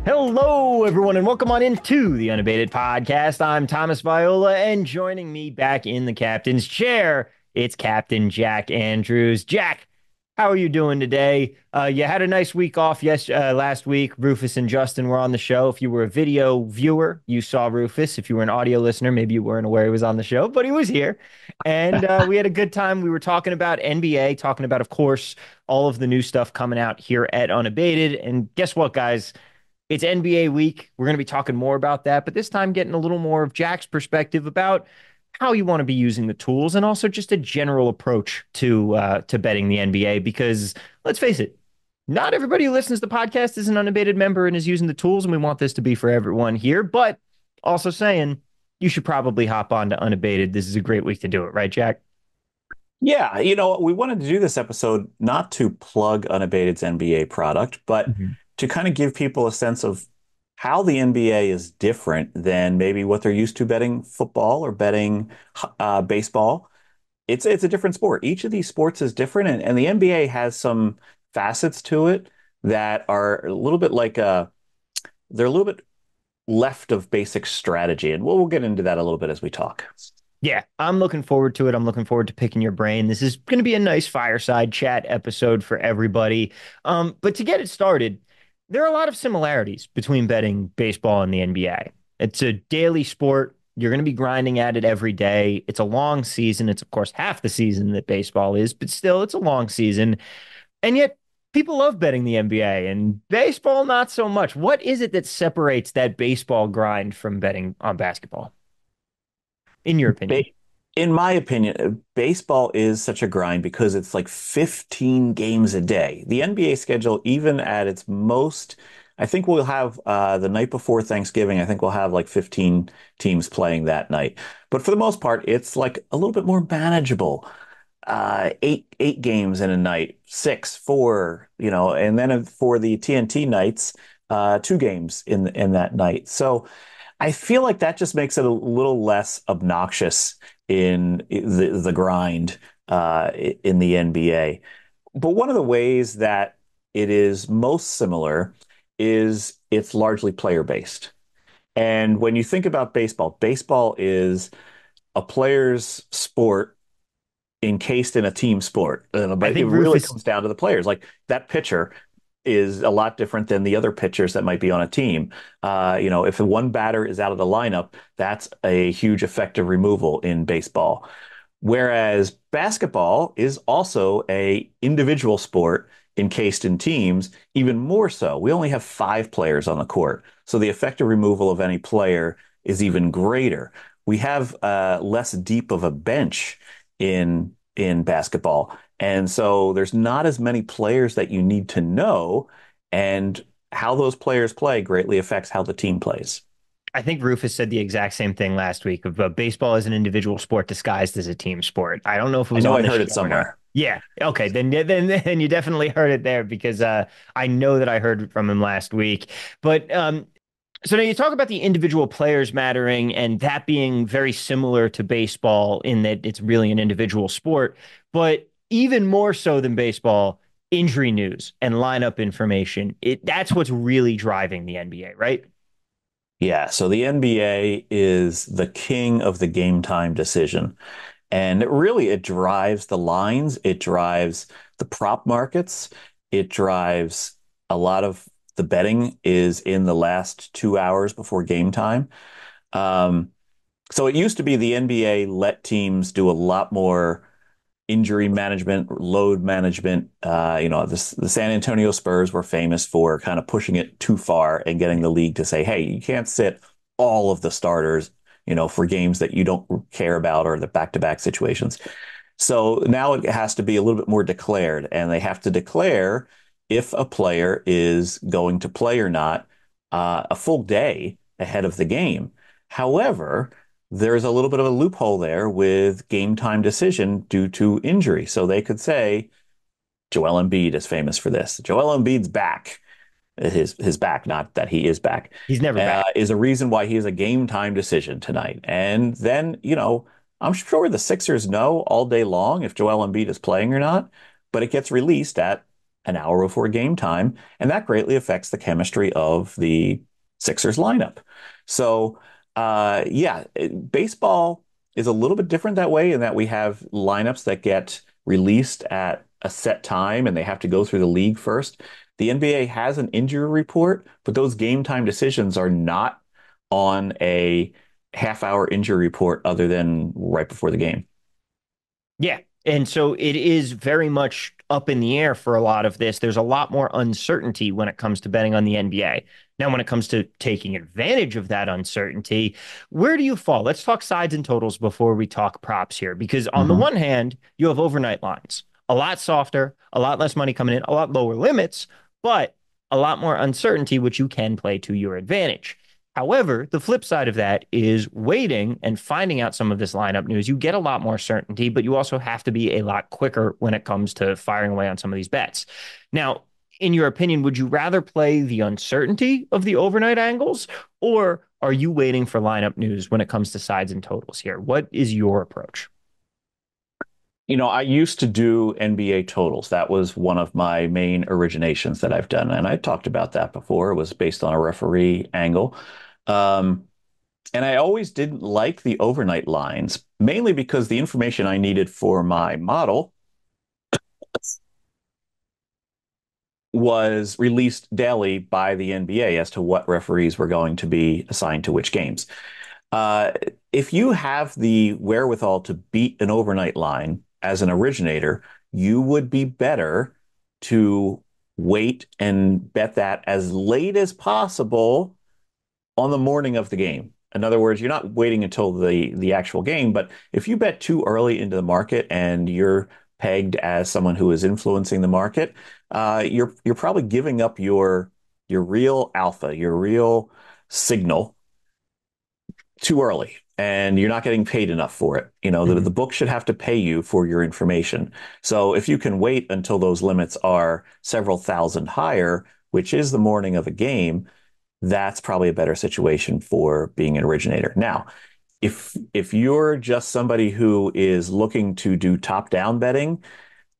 Hello, everyone, and welcome on into the Unabated podcast. I'm Thomas Viola, and joining me back in the captain's chair, it's Captain Jack Andrews. Jack, how are you doing today? You had a nice week off last week. Rufus and Justin were on the show. If you were a video viewer, you saw Rufus. If you were an audio listener, maybe you weren't aware he was on the show, but he was here. And we had a good time. We were talking about NBA, talking about, of course, all of the new stuff coming out here at Unabated. And guess what, guys? It's NBA week. We're going to be talking more about that, but this time getting a little more of Jack's perspective about how you want to be using the tools and also just a general approach to betting the NBA. Because let's face it, not everybody who listens to the podcast is an unabated member and is using the tools, and we want this to be for everyone here. But also saying you should probably hop on to Unabated. This is a great week to do it, right, Jack? Yeah, we wanted to do this episode not to plug Unabated's NBA product, but Mhm. to kind of give people a sense of how the NBA is different than maybe what they're used to betting football or betting baseball. It's a different sport. Each of these sports is different, and the NBA has some facets to it that are a little bit like they're a little bit left of basic strategy, and we'll get into that a little bit as we talk. Yeah, I'm looking forward to it. I'm looking forward to picking your brain. This is going to be a nice fireside chat episode for everybody. But to get it started, there are a lot of similarities between betting baseball and the NBA. It's a daily sport. You're going to be grinding at it every day. It's a long season. It's, of course, half the season that baseball is, but still, it's a long season. And yet, people love betting the NBA and baseball, not so much. What is it that separates that baseball grind from betting on basketball, in your Ba opinion? In my opinion, baseball is such a grind because it's like 15 games a day. The NBA schedule, even at its most, I think we'll have the night before Thanksgiving, I think we'll have like 15 teams playing that night. But for the most part, it's like a little bit more manageable. Eight games in a night, six, four, and then for the TNT nights, two games in that night. So I feel like that just makes it a little less obnoxious in the grind in the NBA. But one of the ways that it is most similar is it's largely player based. And when you think about baseball, baseball is a player's sport encased in a team sport. I But it think really Rufus, comes down to the players. Like that pitcher is a lot different than the other pitchers that might be on a team. If one batter is out of the lineup, that's a huge effective removal in baseball. Whereas basketball is also a individual sport encased in teams, even more so. We only have five players on the court, so the effective removal of any player is even greater. We have less deep of a bench in basketball, and so there's not as many players that you need to know, and how those players play greatly affects how the team plays. I think Rufus said the exact same thing last week of baseball as an individual sport disguised as a team sport. I don't know if it I was know on I the heard it show or not. somewhere. Yeah. Okay. Then you definitely heard it there because I know that I heard it from him last week. But so now you talk about the individual players mattering and that being very similar to baseball in that it's really an individual sport, but even more so than baseball, injury news and lineup information. That's what's really driving the NBA, right? Yeah, so the NBA is the king of the game time decision. And it drives the lines, it drives the prop markets, it drives a lot of the betting is in the last 2 hours before game time. Um, so it used to be the NBA let teams do a lot more injury management, load management. The San Antonio Spurs were famous for kind of pushing it too far and getting the league to say, hey, you can't sit all of the starters, for games that you don't care about or the back-to-back situations. So now it has to be a little bit more declared, and they have to declare if a player is going to play or not a full day ahead of the game. However, there's a little bit of a loophole there with game time decision due to injury. So they could say Joel Embiid is famous for this. Joel Embiid's back. His back, not that he is back, He's never back. is a reason why he is a game time decision tonight. And then, I'm sure the Sixers know all day long if Joel Embiid is playing or not, but it gets released at an hour before game time, and that greatly affects the chemistry of the Sixers lineup. So, yeah, baseball is a little bit different that way in that we have lineups that get released at a set time and they have to go through the league first. The NBA has an injury report, but those game time decisions are not on a half-hour injury report other than right before the game. Yeah. And so it is very much up in the air for a lot of this. There's a lot more uncertainty when it comes to betting on the NBA. Now, when it comes to taking advantage of that uncertainty, where do you fall? Let's talk sides and totals before we talk props here. Because on the Mhm. one hand, you have overnight lines, a lot softer, a lot less money coming in, a lot lower limits, but a lot more uncertainty, which you can play to your advantage. However, the flip side of that is waiting and finding out some of this lineup news. You get a lot more certainty, but you also have to be a lot quicker when it comes to firing away on some of these bets. Now, in your opinion, would you rather play the uncertainty of the overnight angles, or are you waiting for lineup news when it comes to sides and totals here? What is your approach? I used to do NBA totals. That was one of my main originations that I've done. And I talked about that before. It was based on a referee angle. Um, and I always didn't like the overnight lines, mainly because the information I needed for my model was released daily by the NBA as to what referees were going to be assigned to which games. Uh, if you have the wherewithal to beat an overnight line as an originator, you would be better to wait and bet that as late as possible on the morning of the game. In other words, you're not waiting until the actual game, but if you bet too early into the market and you're pegged as someone who is influencing the market, you're probably giving up your real alpha, your real signal too early, and you're not getting paid enough for it. The Mhm. book should have to pay you for your information. So if you can wait until those limits are several thousand higher, which is the morning of a game, that's probably a better situation for being an originator. Now, if you're just somebody who is looking to do top-down betting,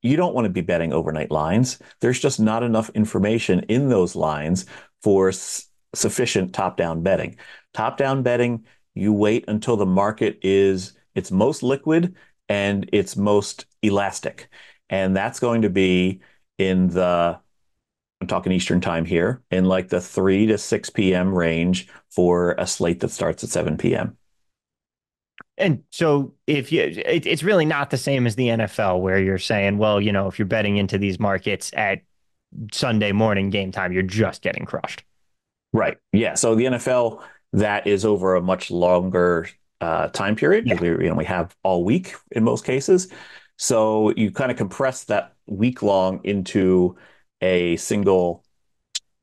you don't want to be betting overnight lines. There's just not enough information in those lines for sufficient top-down betting. Top-down betting, you wait until the market is its most liquid and its most elastic. And that's going to be in the I'm talking Eastern time here, in like the 3 to 6 p.m. range for a slate that starts at 7 p.m. And so it's really not the same as the NFL where you're saying, well, if you're betting into these markets at Sunday morning game time, you're just getting crushed. Right. Yeah. So the NFL, that is over a much longer time period because Yeah. we have all week in most cases. So you kind of compress that week long into a single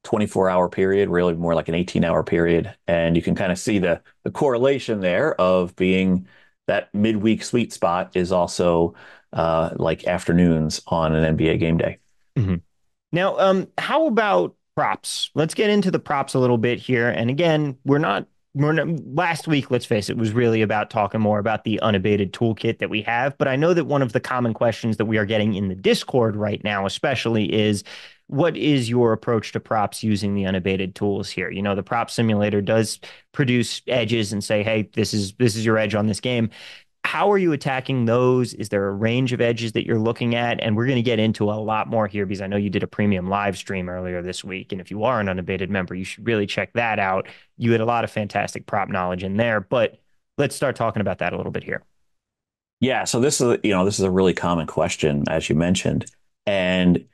24-hour period, really more like an 18-hour period. And you can kind of see the correlation there of being that midweek sweet spot is also like afternoons on an NBA game day. Mhm. Now, how about props? Let's get into the props a little bit here. And again, we're not, last week, let's face it, was really about talking more about the unabated toolkit that we have. But I know that one of the common questions that we are getting in the Discord right now, especially, is what is your approach to props using the unabated tools here? The prop simulator does produce edges and say, hey, this is your edge on this game. How are you attacking those? Is there a range of edges that you're looking at? And we're going to get into a lot more here because I know you did a premium live stream earlier this week. And if you are an unabated member, you should really check that out. You had a lot of fantastic prop knowledge in there, but let's start talking about that a little bit here. Yeah, so this is a really common question, as you mentioned, and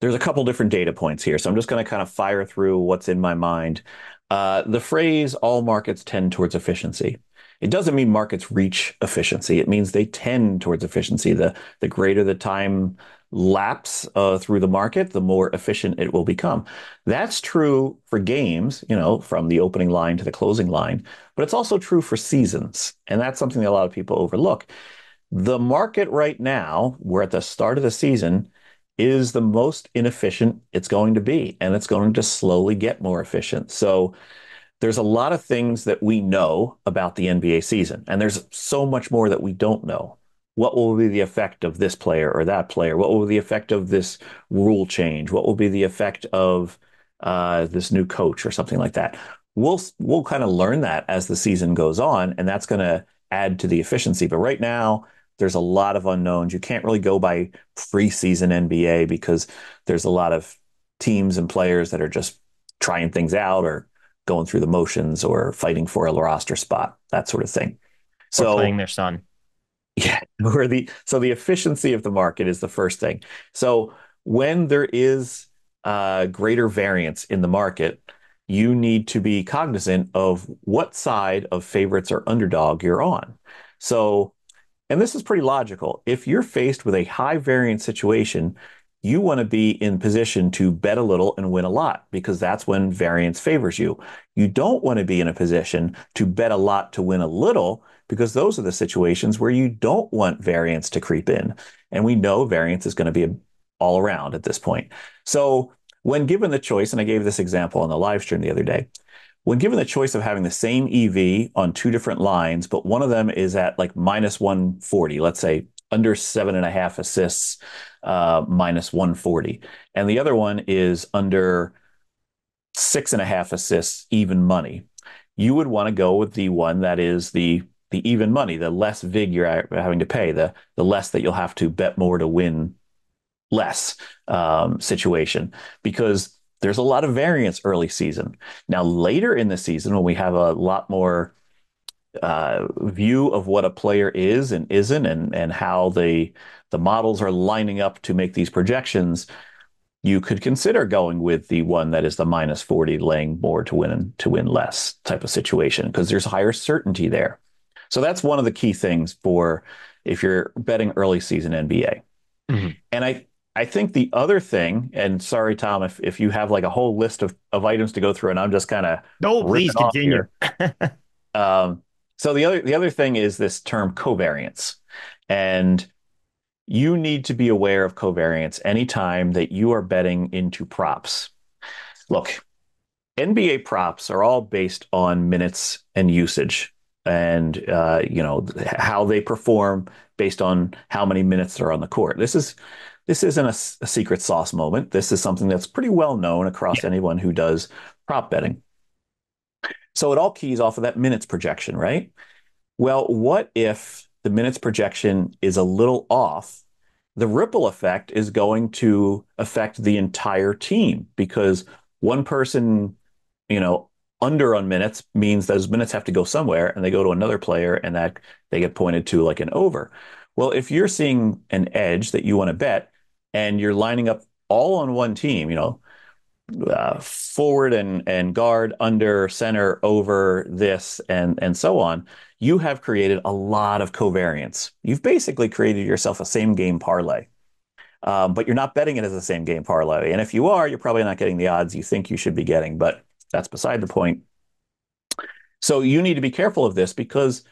there's a couple different data points here. So I'm just going to kind of fire through what's in my mind. The phrase "all markets tend towards efficiency." It doesn't mean markets reach efficiency. It means they tend towards efficiency. The greater the time lapse through the market, the more efficient it will become. That's true for games, from the opening line to the closing line, but it's also true for seasons. And that's something that a lot of people overlook. The market right now, we're at the start of the season, is the most inefficient it's going to be, and it's going to slowly get more efficient. So there's a lot of things that we know about the NBA season, and there's so much more that we don't know. what will be the effect of this player or that player? What will be the effect of this rule change? What will be the effect of this new coach or something like that? We'll kind of learn that as the season goes on, and that's going to add to the efficiency. But right now, there's a lot of unknowns. You can't really go by preseason NBA because there's a lot of teams and players that are just trying things out or going through the motions or fighting for a roster spot, that sort of thing. Or playing So their son. yeah, the efficiency of the market is the first thing. So when there is greater variance in the market, you need to be cognizant of what side of favorites or underdog you're on. So and this is pretty logical. If you're faced with a high variance situation, you want to be in position to bet a little and win a lot because that's when variance favors you. You don't want to be in a position to bet a lot to win a little because those are the situations where you don't want variance to creep in. And we know variance is going to be all around at this point. So when given the choice, and I gave this example on the live stream the other day, when given the choice of having the same EV on two different lines, but one of them is at like minus 140, let's say under 7.5 assists, minus 140, and the other one is under 6.5 assists, even money, you would want to go with the one that is the even money, the less vig you're having to pay, the less that you'll have to bet more to win less situation because there's a lot of variance early season. Now, later in the season, when we have a lot more view of what a player is and isn't and how the models are lining up to make these projections, you could consider going with the one that is the minus 40, laying more to win less type of situation because there's higher certainty there. So that's one of the key things for if you're betting early season NBA. Mhm. And I think the other thing, and sorry, Tom, if you have like a whole list of items to go through, and I'm just kind of No, please ripping off continue. here. So the other thing is this term covariance, and you need to be aware of covariance anytime that you are betting into props. Look, NBA props are all based on minutes and usage, and how they perform based on how many minutes they're on the court. This isn't a secret sauce moment. This is something that's pretty well known Yeah. across anyone who does prop betting. So it all keys off of that minutes projection, right? Well, what if the minutes projection is a little off? The ripple effect is going to affect the entire team because one person, you know, under on minutes means those minutes have to go somewhere and they go to another player and that they get pointed to like an over. Well, if you're seeing an edge that you want to bet and you're lining up all on one team, forward and guard, under, center, over, this, and so on, you have created a lot of covariance. You've basically created yourself a same game parlay, but you're not betting it as a same game parlay. And if you are, you're probably not getting the odds you think you should be getting, but that's beside the point. So you need to be careful of this because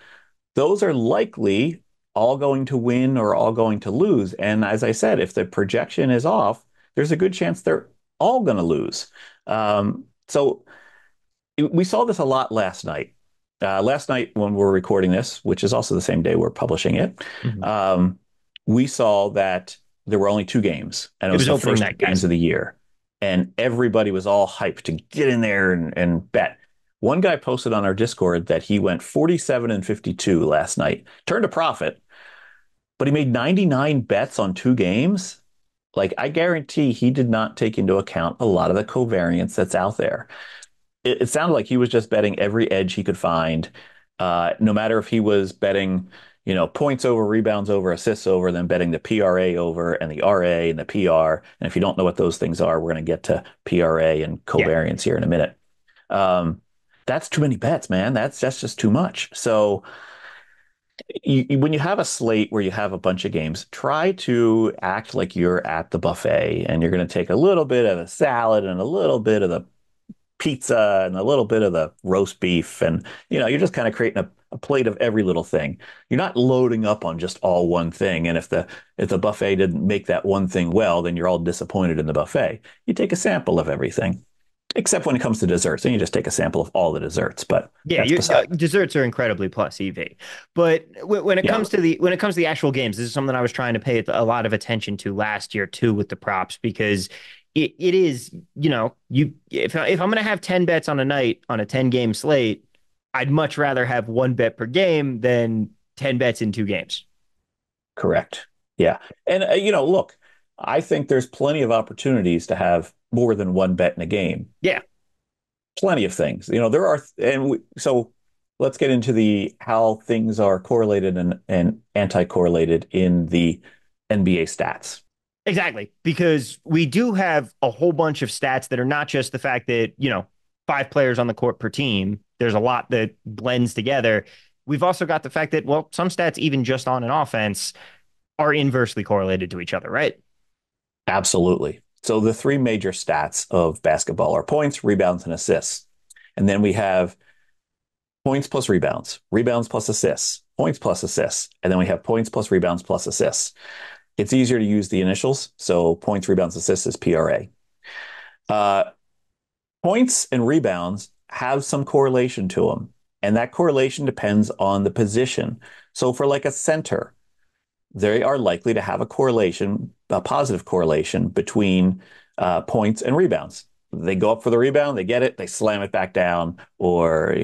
those are likely all going to win or all going to lose. And as I said, if the projection is off, there's a good chance they're all going to lose. So we saw this a lot last night. Last night, when we're recording this, which is also the same day we're publishing it, Mhm. we saw that there were only two games, and it It was was the opening first night, two games guys. of the year. And everybody was all hyped to get in there and bet. One guy posted on our Discord that he went 47 and 52 last night, turned a profit, but he made 99 bets on two games. Like, I guarantee he did not take into account a lot of the covariance that's out there. It sounded like he was just betting every edge he could find, no matter if he was betting, points over, rebounds over, assists over, then betting the PRA over and the RA and the PR. And if you don't know what those things are, we're going to get to PRA and Yeah. covariance here in a minute. Um, that's too many bets, man. That's just too much. So when you have a slate where you have a bunch of games, try to act like you're at the buffet and you're going to take a little bit of the salad and a little bit of the pizza and a little bit of the roast beef. And, you're just kind of creating a plate of every little thing. You're not loading up on just all one thing. And if the buffet didn't make that one thing well, then you're all disappointed in the buffet. You take a sample of everything. except when it comes to desserts. And you just take a sample of all the desserts, but Yeah, that's beside. desserts are incredibly plus EV, but when it Yeah, comes to the actual games, this is something I was trying to pay a lot of attention to last year too with the props because it is you if I'm going to have 10 bets on a night on a 10 game slate, I'd much rather have one bet per game than 10 bets in 2 games. correct. Yeah. And, look, I think there's plenty of opportunities to have more than one bet in a game. Yeah, Plenty of things. There are, so let's get into the how things are correlated and anti-correlated in the NBA stats. exactly. Because we do have a whole bunch of stats that are not just the fact that, 5 players on the court per team. There's a lot that blends together. We've also got the fact that, well, some stats, even just on an offense, are inversely correlated to each other, right? Absolutely. So the three major stats of basketball are points, rebounds, and assists. And then we have points plus rebounds, rebounds plus assists, points plus assists, and then we have points plus rebounds plus assists. It's easier to use the initials. So points, rebounds, assists is PRA. Uh, Points and rebounds have some correlation to them. And that correlation depends on the position. So for like a center, they are likely to have a correlation, a positive correlation between points and rebounds. They go up for the rebound, they get it, they slam it back down, or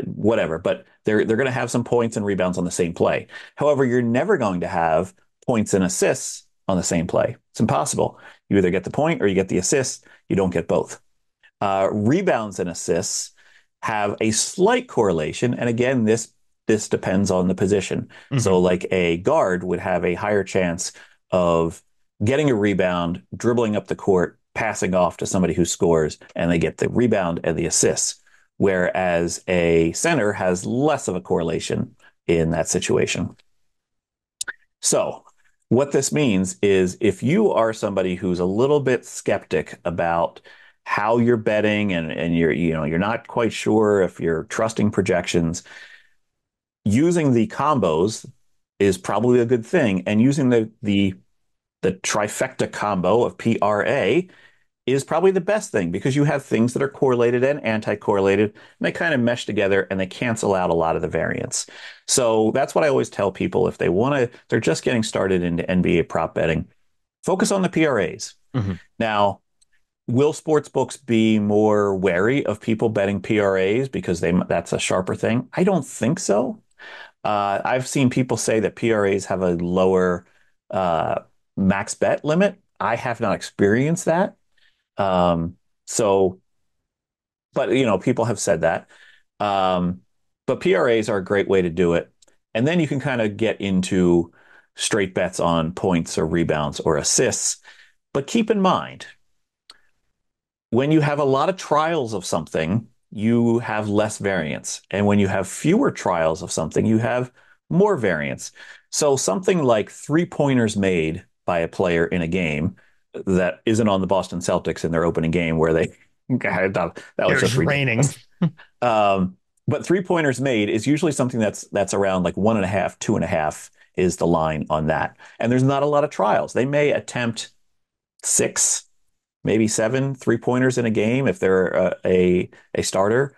whatever. But they're going to have some points and rebounds on the same play. However, you're never going to have points and assists on the same play. It's impossible. You either get the point or you get the assist. You don't get both. Rebounds and assists have a slight correlation, and again, this depends on the position. So, Mm-hmm. like a guard would have a higher chance of getting a rebound, dribbling up the court, passing off to somebody who scores, and they get the rebound and the assists. Whereas a center has less of a correlation in that situation. So, what this means is if you are somebody who's a little bit skeptic about how you're betting and you're not quite sure if you're trusting projections, using the combos is probably a good thing. And using the trifecta combo of PRA is probably the best thing because you have things that are correlated and anti-correlated, and they kind of mesh together and they cancel out a lot of the variance. So that's what I always tell people if they want to, they're just getting started into NBA prop betting, focus on the PRAs. Mm-hmm. Now, will sports books be more wary of people betting PRAs because that's a sharper thing? I don't think so. I've seen people say that PRAs have a lower uh, max bet limit. I have not experienced that. Um, so, but people have said that. Um, but PRAs are a great way to do it. And then you can kind of get into straight bets on points or rebounds or assists. But keep in mind, when you have a lot of trials of something, you have less variance. And when you have fewer trials of something, you have more variance. So something like three-pointers made by a player in a game that isn't on the Boston Celtics in their opening game where they that was They're just just raining. ridiculous. Um, but three-pointers made is usually something that's around like 1.5, 2.5 is the line on that. And there's not a lot of trials. They may attempt 6, maybe 7 three-pointers in a game if they're a starter.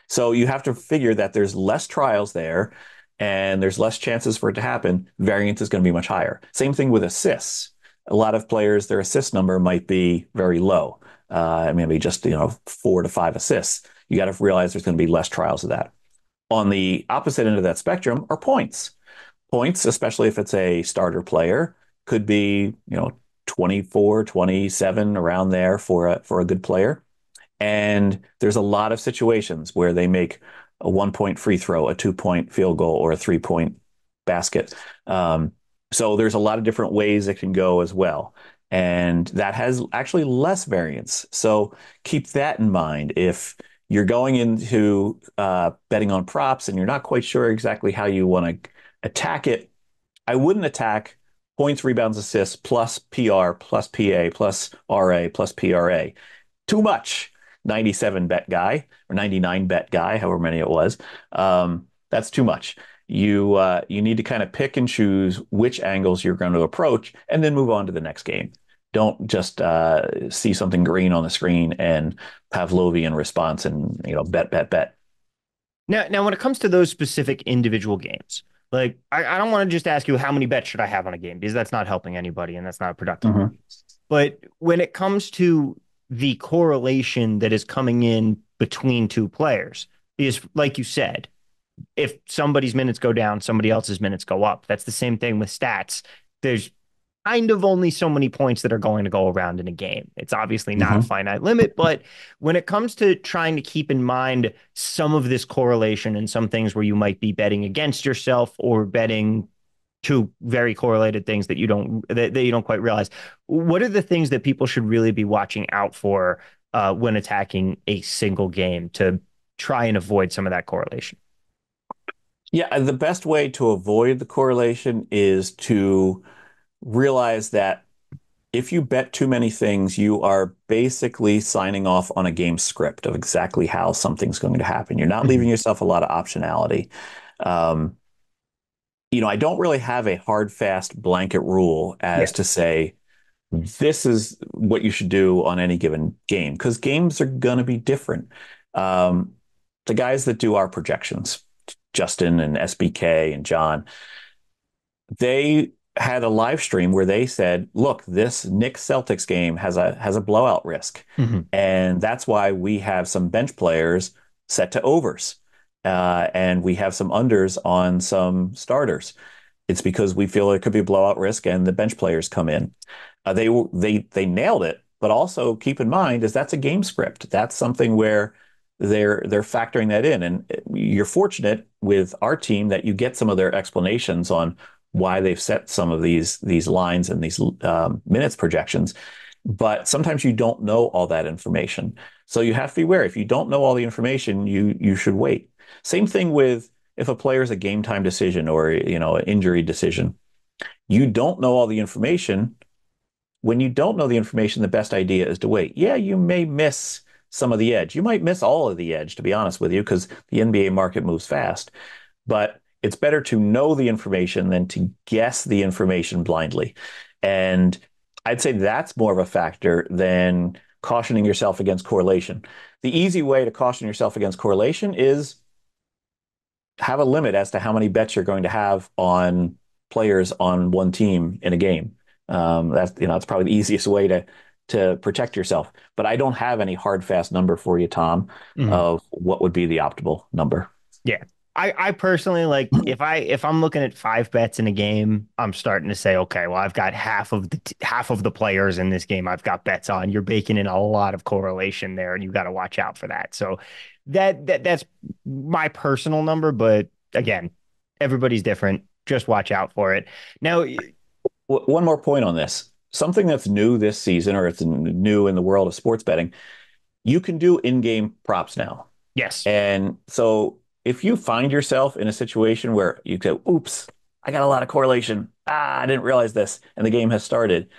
So you have to figure that there's less trials there and there's less chances for it to happen. Variance is going to be much higher. Same thing with assists. A lot of players, their assist number might be very low. Maybe just 4 to 5 assists. You got to realize there's going to be less trials of that. On the opposite end of that spectrum are points. Points, especially if it's a starter player, could be 24, 27 around there for a good player. And there's a lot of situations where they make a 1 point free throw, a 2 point field goal, or a 3 point basket. So there's a lot of different ways it can go as well. And that has actually less variance. So keep that in mind. If you're going into betting on props and you're not quite sure exactly how you want to attack it, I wouldn't attack points, rebounds, assists plus PR plus PA plus RA plus PRA. Too much. 97 bet guy or 99 bet guy, however many it was. That's too much. You need to kind of pick and choose which angles you're going to approach and then move on to the next game. Don't just see something green on the screen and Pavlovian response and bet, bet, bet. Now, when it comes to those specific individual games, like I don't want to just ask you how many bets should I have on a game because that's not helping anybody and that's not productive. Mm-hmm. But when it comes to the correlation that is coming in between two players, is like you said, if somebody's minutes go down, somebody else's minutes go up. That's the same thing with stats. There's kind of only so many points that are going to go around in a game. It's obviously not a Mm-hmm. finite limit, but when it comes to trying to keep in mind some of this correlation and some things where you might be betting against yourself or betting two very correlated things that you don't quite realize. What are the things that people should really be watching out for when attacking a single game to try and avoid some of that correlation? Yeah, the best way to avoid the correlation is to realize that if you bet too many things, you are basically signing off on a game script of exactly how something's going to happen. You're not leaving Mhm. yourself a lot of optionality. Um, I don't really have a hard, fast blanket rule Yeah. as to say, this is what you should do on any given game because games are going to be different. Um, the guys that do our projections, Justin and SBK and John, they had a live stream where they said, "Look, this Knicks Celtics game has a blowout risk, Mhm. and that's why we have some bench players set to overs, and we have some unders on some starters. It's because we feel it could be a blowout risk, and the bench players come in. They nailed it, but also keep in mind is that's a game script. That's something where they're factoring that in, and you're fortunate with our team that you get some of their explanations on why they've set some of these lines and these minutes projections. But sometimes you don't know all that information, so you have to be aware. If you don't know all the information, you should wait. Same thing with if a player is a game time decision or an injury decision. You don't know all the information. When you don't know the information, the best idea is to wait. Yeah, you may miss some of the edge. You might miss all of the edge, to be honest with you, because the NBA market moves fast. But it's better to know the information than to guess the information blindly. And I'd say that's more of a factor than cautioning yourself against correlation. The easy way to caution yourself against correlation is have a limit as to how many bets you're going to have on players on one team in a game. That's probably the easiest way to protect yourself. But I don't have any hard fast number for you, Tom, Mhm. of what would be the optimal number. Yeah. I personally like if I'm looking at five bets in a game, I'm starting to say, okay, well, I've got half of the players in this game I've got bets on. You're baking in a lot of correlation there, and you got to watch out for that. So that's my personal number, but again, everybody's different. Just watch out for it. Now, One more point on this. Something that's new this season, or it's new in the world of sports betting, you can do in-game props now. yes. And so if you find yourself in a situation where you go, oops, I got a lot of correlation. I didn't realize this, and the game has started.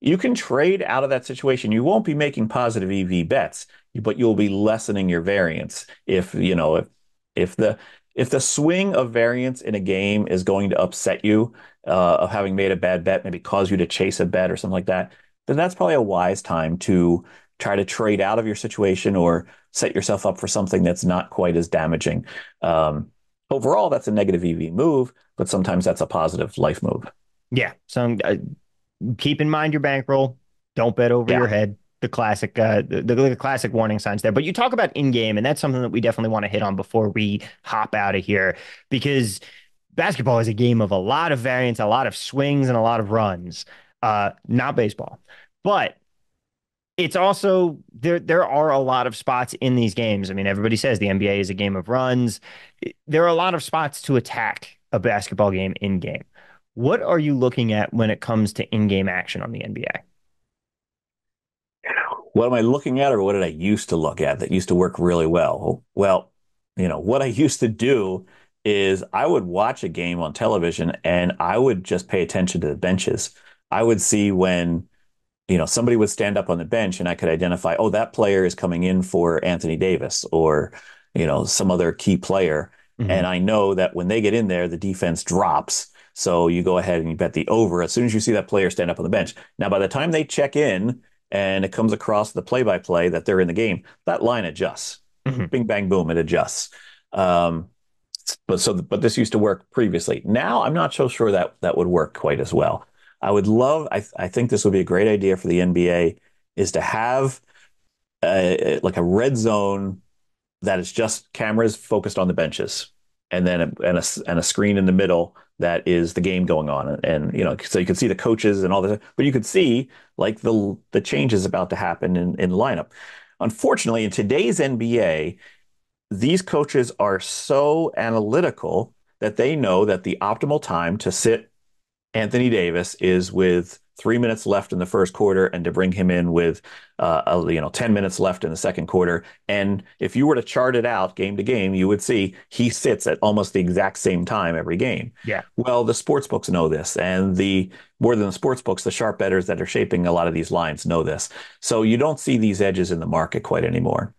You can trade out of that situation. You won't be making positive EV bets, but you'll be lessening your variance. If the if the swing of variance in a game is going to upset you, of having made a bad bet, maybe cause you to chase a bet or something like that, then that's probably a wise time to try to trade out of your situation or set yourself up for something that's not quite as damaging. Um, Overall, that's a negative EV move, but sometimes that's a positive life move. Yeah. So keep in mind your bankroll. Don't bet over Yeah. your head. The classic, the classic warning signs there. But you talk about in game, and that's something that we definitely want to hit on before we hop out of here, because basketball is a game of a lot of variance, a lot of swings, and a lot of runs. Not baseball, but it's also there. There are a lot of spots in these games. I mean, everybody says the NBA is a game of runs. There are a lot of spots to attack a basketball game in game. What are you looking at when it comes to in-game action on the NBA? What am I looking at, or what did I used to look at that used to work really well? Well, what I used to do is I would watch a game on television and I would just pay attention to the benches. I would see when, somebody would stand up on the bench and I could identify, oh, that player is coming in for Anthony Davis or, some other key player. Mhm. And I know that when they get in there, the defense drops. So you go ahead and you bet the over as soon as you see that player stand up on the bench. Now, by the time they check in and it comes across the play-by-play that they're in the game, that line adjusts. Mhm. Bing, bang, boom, it adjusts. Um, but this used to work previously. Now I'm not so sure that that would work quite as well. I think this would be a great idea for the NBA is to have like a red zone that is just cameras focused on the benches, and then a screen in the middle that is the game going on, and so you could see the coaches and all this, but you could see like the changes about to happen in the lineup. Unfortunately, in today's NBA, these coaches are so analytical that they know that the optimal time to sit Anthony Davis is with 3 minutes left in the first quarter, and to bring him in with 10 minutes left in the second quarter. And if you were to chart it out game to game, you would see he sits at almost the exact same time every game. Yeah. Well, the sports books know this, and the more than the sports books, the sharp bettors that are shaping a lot of these lines know this. So you don't see these edges in the market quite anymore.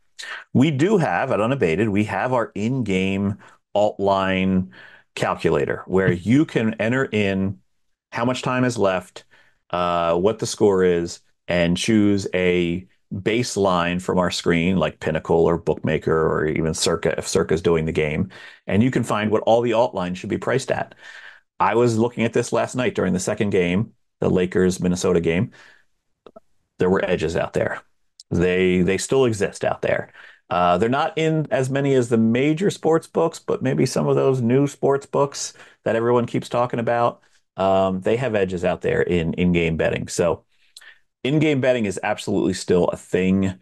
We do have at Unabated, we have our in-game alt line calculator where you can enter in how much time is left, what the score is, and choose a baseline from our screen, like Pinnacle or Bookmaker or even Circa, if Circa is doing the game. And you can find what all the alt lines should be priced at. I was looking at this last night during the second game, the Lakers Minnesota game. There were edges out there. They still exist out there. They're not in as many as the major sports books, but maybe some of those new sports books that everyone keeps talking about. They have edges out there in in-game betting. So in-game betting is absolutely still a thing.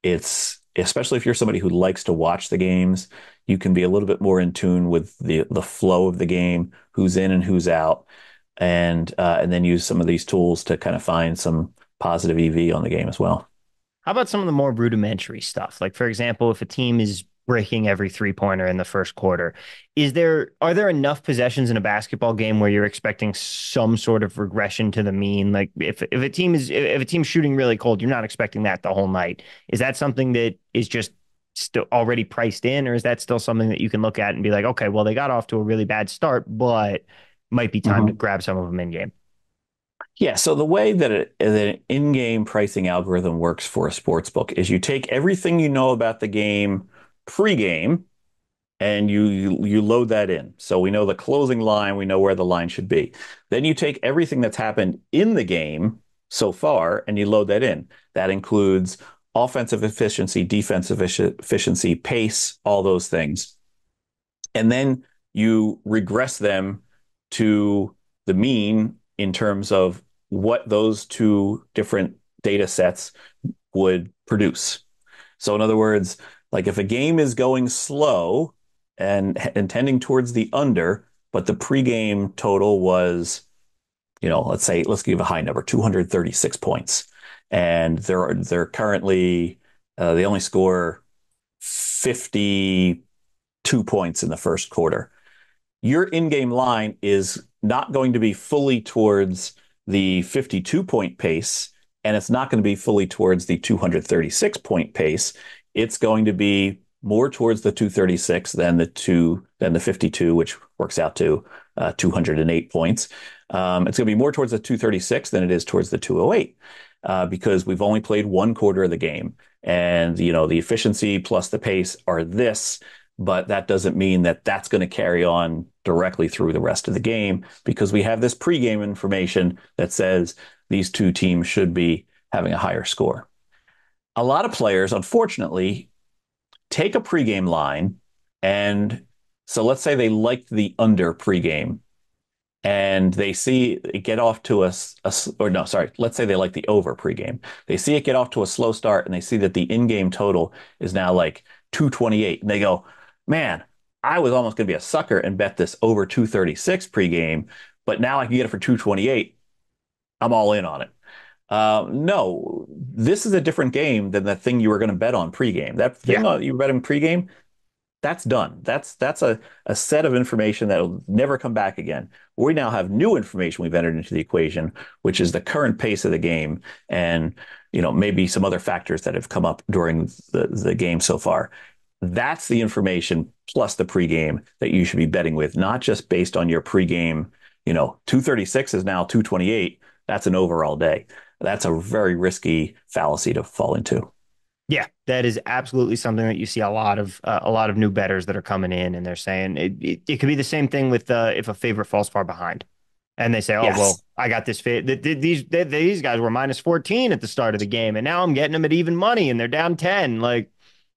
It's especially if you're somebody who likes to watch the games, you can be a little bit more in tune with the flow of the game, who's in and who's out, and then use some of these tools to kind of find some positive EV on the game as well. How about some of the more rudimentary stuff? Like, for example, if a team is breaking every three-pointer in the first quarter, are there enough possessions in a basketball game where you're expecting some sort of regression to the mean? Like if a team's shooting really cold, you're not expecting that the whole night. Is that something that is just still already priced in, or is that still something that you can look at and be like, okay, well, they got off to a really bad start, but might be time to Mhm. grab some of them in game? Yeah, so the way that an in-game pricing algorithm works for a sports book is you take everything you know about the game pre-game and you load that in. So we know the closing line, we know where the line should be. Then you take everything that's happened in the game so far and you load that in. That includes offensive efficiency, defensive efficiency, pace, all those things. And then you regress them to the mean in terms of what those two different data sets would produce. So in other words, like if a game is going slow and tending towards the under, but the pregame total was, let's give a high number, 236 points. And they're currently they only score 52 points in the first quarter. Your in-game line is not going to be fully towards the 52 point pace, and it's not going to be fully towards the 236 point pace. It's going to be more towards the 236 than the 52, which works out to 208 points. It's going to be more towards the 236 than it is towards the 208 because we've only played one quarter of the game, and the efficiency plus the pace are this, but that doesn't mean that that's going to carry on directly through the rest of the game because we have this pregame information that says these two teams should be having a higher score. A lot of players, unfortunately, take a pregame line, and so let's say they liked the under pregame and they see it get off to or no, sorry, let's say they like the over pregame. They see it get off to a slow start and they see that the in-game total is now like 228. And they go, man, I was almost going to be a sucker and bet this over 236 pregame, but now I can get it for 228. I'm all in on it. No, this is a different game than the thing you were going to bet on pregame. That Yeah. thing you bet on pregame, that's done. That's a set of information that will never come back again. We now have new information we've entered into the equation, which is the current pace of the game and maybe some other factors that have come up during the game so far. That's the information plus the pregame that you should be betting with, not just based on your pregame. 236 is now 228. That's an over all day. That's a very risky fallacy to fall into. Yeah, that is absolutely something that you see a lot of new bettors that are coming in, and they're saying it could be the same thing with if a favorite falls far behind, and they say, oh well, Yes. I got this these guys were minus 14 at the start of the game, and now I'm getting them at even money, and they're down 10. Like,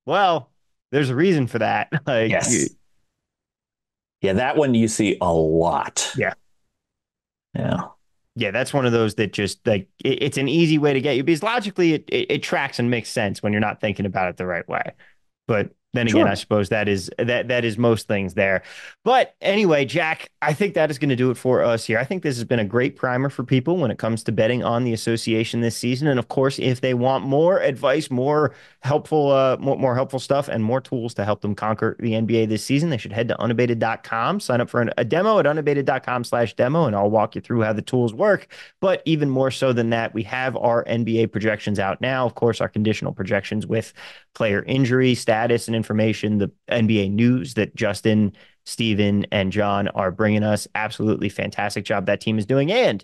well, there's a reason for that. Yes. Yeah, that one you see a lot. Yeah. Yeah. Yeah, that's one of those that just like it's an easy way to get you because logically it tracks and makes sense when you're not thinking about it the right way. But then again, I Sure. suppose that is most things there. But anyway, Jack, I think that is going to do it for us here. I think this has been a great primer for people when it comes to betting on the association this season. And of course, if they want more advice, more helpful stuff, and more tools to help them conquer the NBA this season, they should head to unabated.com, sign up for a demo at unabated.com/demo, and I'll walk you through how the tools work. But even more so than that, we have our NBA projections out now. Of course, our conditional projections with player injury status and information, the NBA news that Justin, Steven, and John are bringing us. Absolutely fantastic job that team is doing. And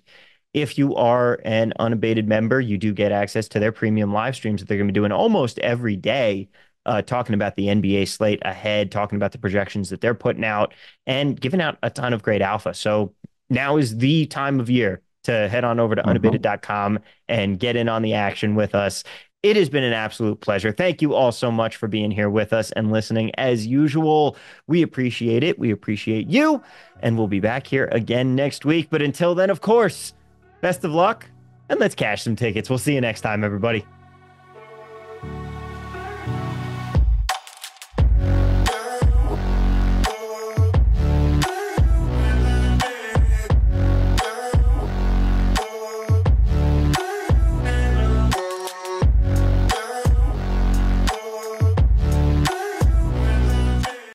if you are an unabated member, you do get access to their premium live streams that they're going to be doing almost every day, talking about the NBA slate ahead, talking about the projections that they're putting out, and giving out a ton of great alpha. So now is the time of year to head on over to Mm-hmm. unabated.com and get in on the action with us. It has been an absolute pleasure. Thank you all so much for being here with us and listening. As usual, we appreciate it. We appreciate you. And we'll be back here again next week. But until then, of course, best of luck and let's cash some tickets. We'll see you next time, everybody.